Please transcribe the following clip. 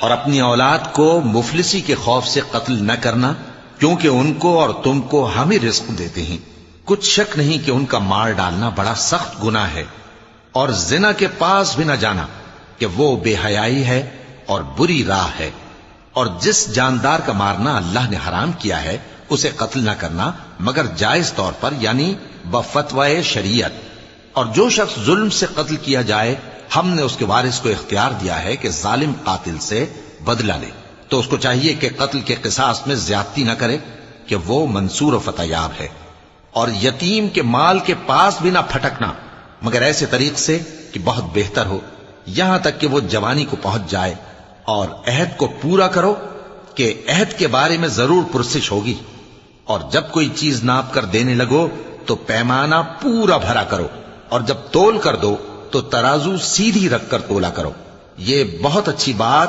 اور اپنی اولاد کو مفلسی کے خوف سے قتل نہ کرنا، کیونکہ ان کو اور تم کو ہم ہی رزق دیتے ہیں۔ کچھ شک نہیں کہ ان کا مار ڈالنا بڑا سخت گناہ ہے، اور زنا کے پاس بھی نہ جانا کہ وہ بے حیائی ہے اور بری راہ ہے۔ اور جس جاندار کا مارنا اللہ نے حرام کیا ہے اسے قتل نہ کرنا مگر جائز طور پر، یعنی بفتوائے شریعت۔ اور جو شخص ظلم سے قتل کیا جائے، ہم نے اس کے وارث کو اختیار دیا ہے کہ ظالم قاتل سے بدلہ لے، تو اس کو چاہیے کہ قتل کے قصاص میں زیادتی نہ کرے کہ وہ منصور و فتح یاب ہے۔ اور یتیم کے مال کے پاس بھی نہ پھٹکنا مگر ایسے طریق سے کہ بہت بہتر ہو، یہاں تک کہ وہ جوانی کو پہنچ جائے۔ اور عہد کو پورا کرو کہ عہد کے بارے میں ضرور پرسش ہوگی۔ اور جب کوئی چیز ناپ کر دینے لگو تو پیمانہ پورا بھرا کرو، اور جب تول کر دو تو ترازو سیدھی رکھ کر تولا کرو۔ یہ بہت اچھی بات